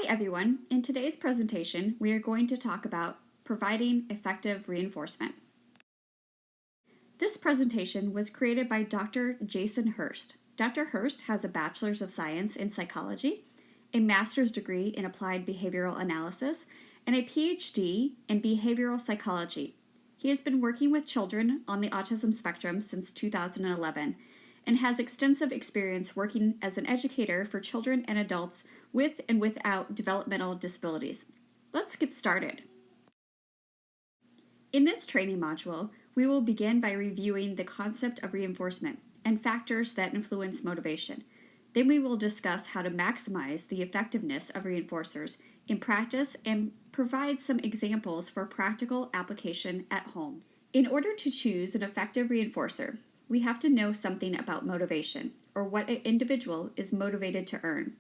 everyone. In today's presentation, we are going to talk about providing effective reinforcement. This presentation was created by Dr. Jason Hurst. Dr. Hurst has a Bachelor's of Science in Psychology, a Master's degree in Applied Behavioral Analysis, and a PhD in Behavioral Psychology. He has been working with children on the autism spectrum since 2011 and has extensive experience working as an educator for children and adults with and without developmental disabilities. Let's get started. In this training module, we will begin by reviewing the concept of reinforcement and factors that influence motivation. Then we will discuss how to maximize the effectiveness of reinforcers in practice and provide some examples for practical application at home. In order to choose an effective reinforcer, we have to know something about motivation, or what an individual is motivated to earn.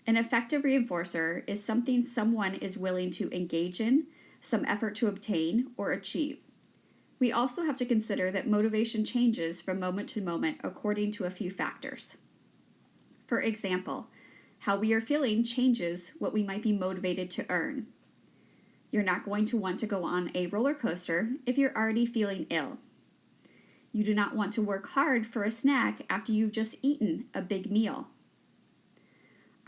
An effective reinforcer is something someone is willing to engage in, some effort to obtain, or achieve. We also have to consider that motivation changes from moment to moment according to a few factors. For example, how we are feeling changes what we might be motivated to earn. You're not going to want to go on a roller coaster if you're already feeling ill. You do not want to work hard for a snack after you've just eaten a big meal.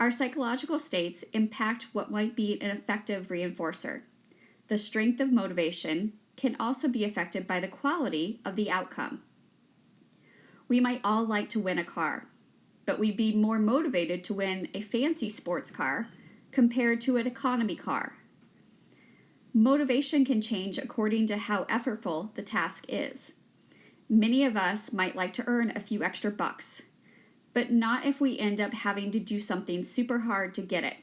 Our psychological states impact what might be an effective reinforcer. The strength of motivation can also be affected by the quality of the outcome. We might all like to win a car, but we'd be more motivated to win a fancy sports car compared to an economy car. Motivation can change according to how effortful the task is. Many of us might like to earn a few extra bucks, but not if we end up having to do something super hard to get it.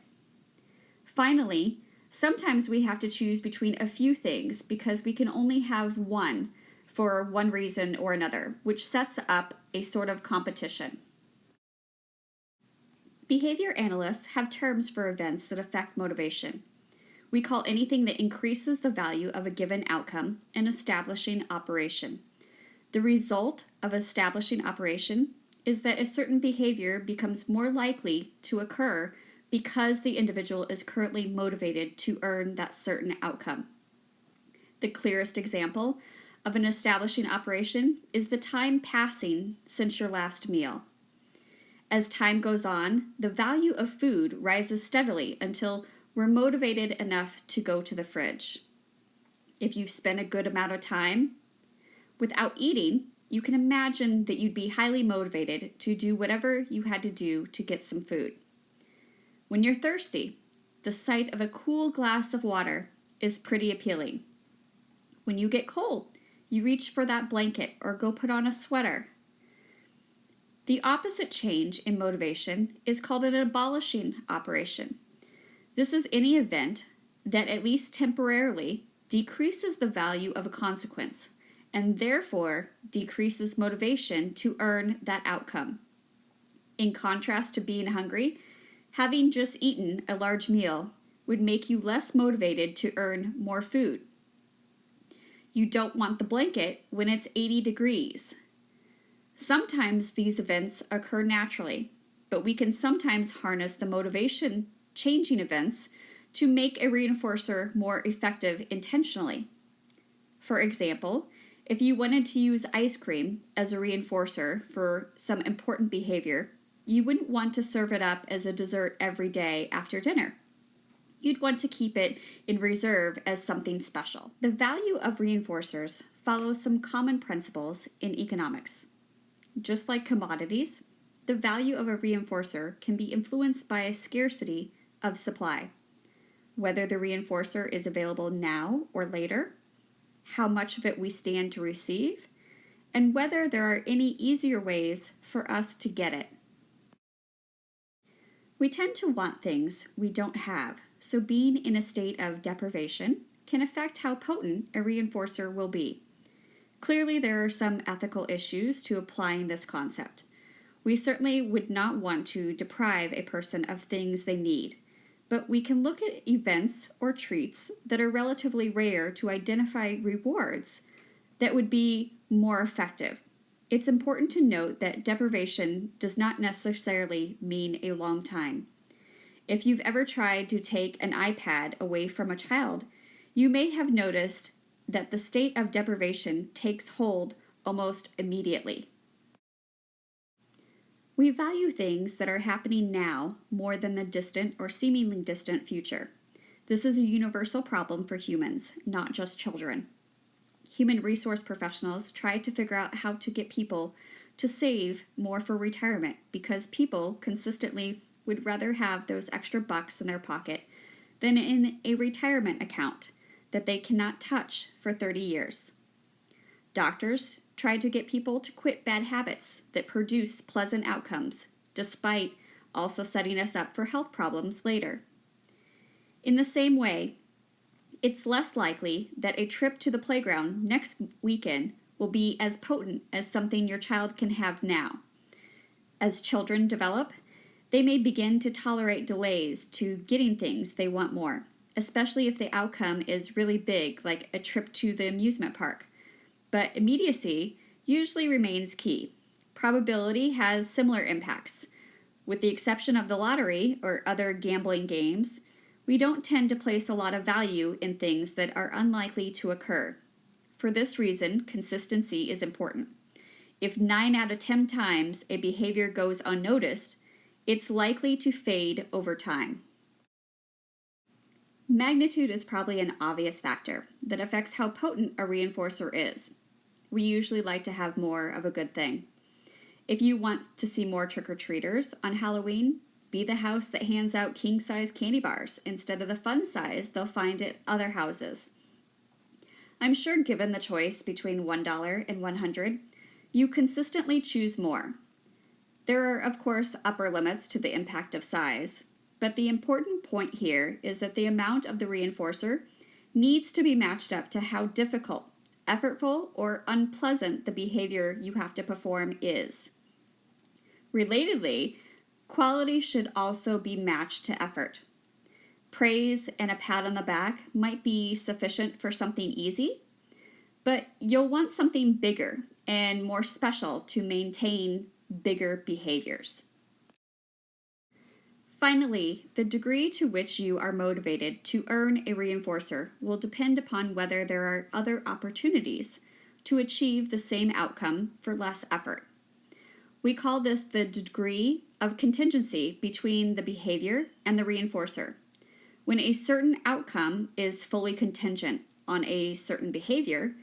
Finally, sometimes we have to choose between a few things because we can only have one for one reason or another, which sets up a sort of competition. Behavior analysts have terms for events that affect motivation. We call anything that increases the value of a given outcome an establishing operation. The result of establishing operation is that a certain behavior becomes more likely to occur because the individual is currently motivated to earn that certain outcome. The clearest example of an establishing operation is the time passing since your last meal. As time goes on, the value of food rises steadily until we're motivated enough to go to the fridge. If you've spent a good amount of time without eating, you can imagine that you'd be highly motivated to do whatever you had to do to get some food. When you're thirsty, the sight of a cool glass of water is pretty appealing. When you get cold, you reach for that blanket or go put on a sweater. The opposite change in motivation is called an abolishing operation. This is any event that, at least temporarily, decreases the value of a consequence, and therefore decreases motivation to earn that outcome. In contrast to being hungry, having just eaten a large meal would make you less motivated to earn more food. You don't want the blanket when it's 80 degrees. Sometimes these events occur naturally, but we can sometimes harness the motivation changing events to make a reinforcer more effective intentionally. For example, if you wanted to use ice cream as a reinforcer for some important behavior, you wouldn't want to serve it up as a dessert every day after dinner. You'd want to keep it in reserve as something special. The value of reinforcers follows some common principles in economics. Just like commodities, the value of a reinforcer can be influenced by a scarcity of supply, whether the reinforcer is available now or later, how much of it we stand to receive, and whether there are any easier ways for us to get it. We tend to want things we don't have, so being in a state of deprivation can affect how potent a reinforcer will be. Clearly, there are some ethical issues to applying this concept. We certainly would not want to deprive a person of things they need, but we can look at events or treats that are relatively rare to identify rewards that would be more effective. It's important to note that deprivation does not necessarily mean a long time. If you've ever tried to take an iPad away from a child, you may have noticed that the state of deprivation takes hold almost immediately. We value things that are happening now more than the distant or seemingly distant future. This is a universal problem for humans, not just children. Human resource professionals try to figure out how to get people to save more for retirement because people consistently would rather have those extra bucks in their pocket than in a retirement account that they cannot touch for 30 years. Doctors try to get people to quit bad habits that produce pleasant outcomes, despite also setting us up for health problems later. In the same way, it's less likely that a trip to the playground next weekend will be as potent as something your child can have now. As children develop, they may begin to tolerate delays to getting things they want more, especially if the outcome is really big, like a trip to the amusement park. But immediacy usually remains key. Probability has similar impacts. With the exception of the lottery or other gambling games, we don't tend to place a lot of value in things that are unlikely to occur. For this reason, consistency is important. If 9 out of 10 times a behavior goes unnoticed, it's likely to fade over time. Magnitude is probably an obvious factor that affects how potent a reinforcer is. We usually like to have more of a good thing. If you want to see more trick-or-treaters on Halloween, be the house that hands out king-size candy bars instead of the fun size they'll find at other houses. I'm sure given the choice between $1 and $100, you consistently choose more. There are, of course, upper limits to the impact of size, but the important point here is that the amount of the reinforcer needs to be matched up to how difficult, effortful, or unpleasant the behavior you have to perform is. Relatedly, quality should also be matched to effort. Praise and a pat on the back might be sufficient for something easy, but you'll want something bigger and more special to maintain bigger behaviors. Finally, the degree to which you are motivated to earn a reinforcer will depend upon whether there are other opportunities to achieve the same outcome for less effort. We call this the degree of contingency between the behavior and the reinforcer. When a certain outcome is fully contingent on a certain behavior,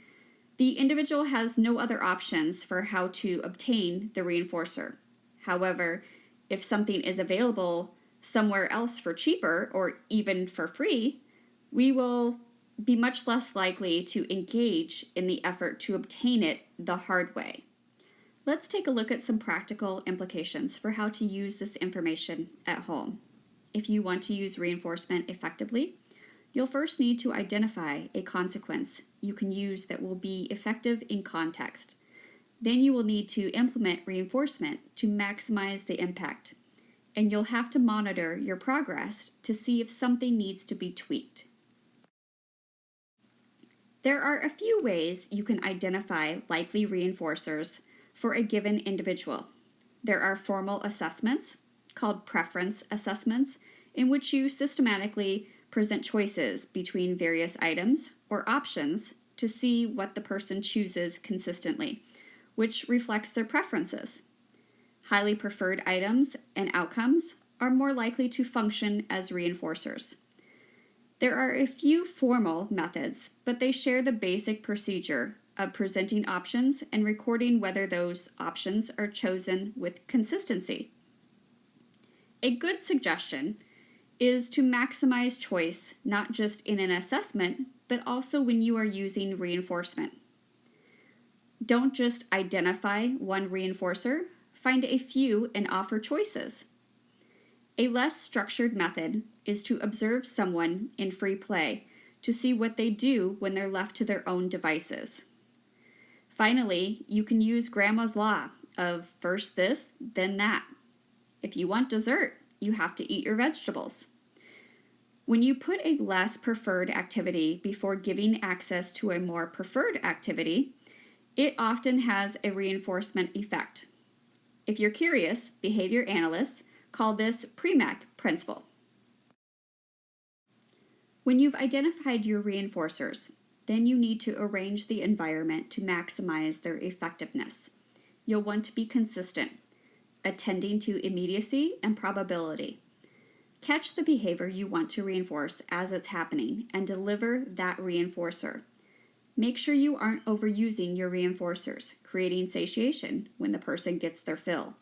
the individual has no other options for how to obtain the reinforcer. However, if something is available somewhere else for cheaper or even for free, we will be much less likely to engage in the effort to obtain it the hard way. Let's take a look at some practical implications for how to use this information at home. If you want to use reinforcement effectively, you'll first need to identify a consequence you can use that will be effective in context. Then you will need to implement reinforcement to maximize the impact, and you'll have to monitor your progress to see if something needs to be tweaked. There are a few ways you can identify likely reinforcers for a given individual. There are formal assessments, called preference assessments, in which you systematically present choices between various items or options to see what the person chooses consistently, which reflects their preferences. Highly preferred items and outcomes are more likely to function as reinforcers. There are a few formal methods, but they share the basic procedure of presenting options and recording whether those options are chosen with consistency. A good suggestion is to maximize choice not just in an assessment, but also when you are using reinforcement. Don't just identify one reinforcer, find a few and offer choices. A less structured method is to observe someone in free play to see what they do when they're left to their own devices. Finally, you can use Grandma's Law of first this, then that. If you want dessert, you have to eat your vegetables. When you put a less preferred activity before giving access to a more preferred activity, it often has a reinforcement effect. If you're curious, behavior analysts call this Premack principle. When you've identified your reinforcers, then you need to arrange the environment to maximize their effectiveness. You'll want to be consistent, attending to immediacy and probability. Catch the behavior you want to reinforce as it's happening and deliver that reinforcer. Make sure you aren't overusing your reinforcers, creating satiation when the person gets their fill.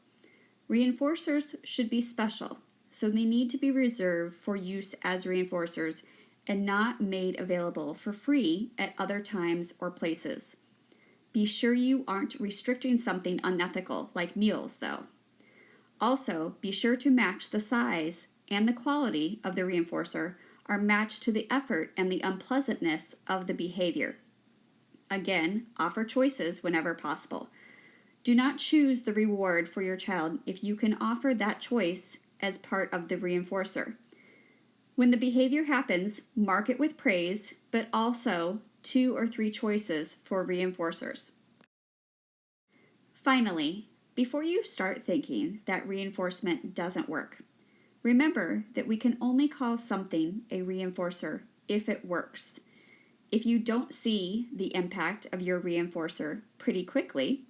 Reinforcers should be special, so they need to be reserved for use as reinforcers and not made available for free at other times or places. Be sure you aren't restricting something unethical like meals, though. Also, be sure to match the size and the quality of the reinforcer are matched to the effort and the unpleasantness of the behavior. Again, offer choices whenever possible. Do not choose the reward for your child if you can offer that choice as part of the reinforcer. When the behavior happens, mark it with praise, but also 2 or 3 choices for reinforcers. Finally, before you start thinking that reinforcement doesn't work, remember that we can only call something a reinforcer if it works. If you don't see the impact of your reinforcer pretty quickly,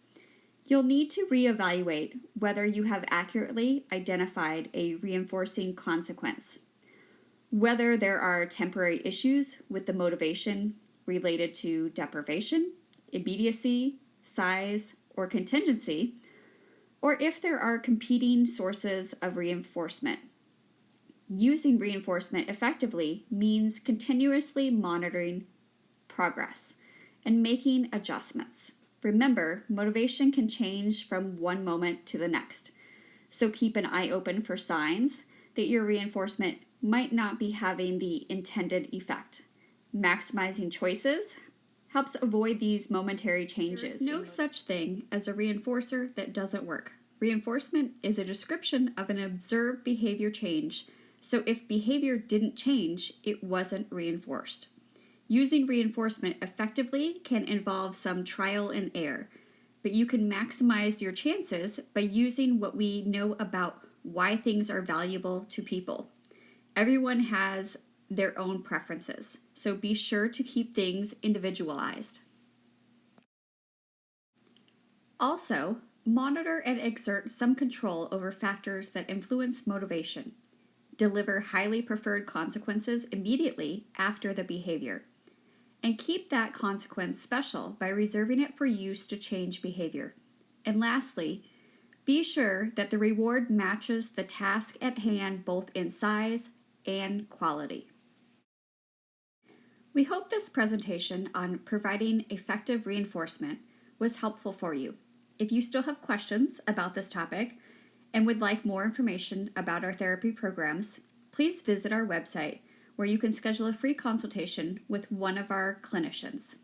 you'll need to reevaluate whether you have accurately identified a reinforcing consequence. Whether there are temporary issues with the motivation related to deprivation, immediacy, size, or contingency, or if there are competing sources of reinforcement. Using reinforcement effectively means continuously monitoring progress and making adjustments. Remember, motivation can change from one moment to the next, so keep an eye open for signs that your reinforcement might not be having the intended effect. Maximizing choices helps avoid these momentary changes. There's no such thing as a reinforcer that doesn't work. Reinforcement is a description of an observed behavior change, so if behavior didn't change, it wasn't reinforced. Using reinforcement effectively can involve some trial and error, but you can maximize your chances by using what we know about why things are valuable to people. Everyone has their own preferences, so be sure to keep things individualized. Also, monitor and exert some control over factors that influence motivation. Deliver highly preferred consequences immediately after the behavior, and keep that consequence special by reserving it for use to change behavior. And lastly, be sure that the reward matches the task at hand both in size and quality. We hope this presentation on providing effective reinforcement was helpful for you. If you still have questions about this topic and would like more information about our therapy programs, please visit our website where you can schedule a free consultation with one of our clinicians.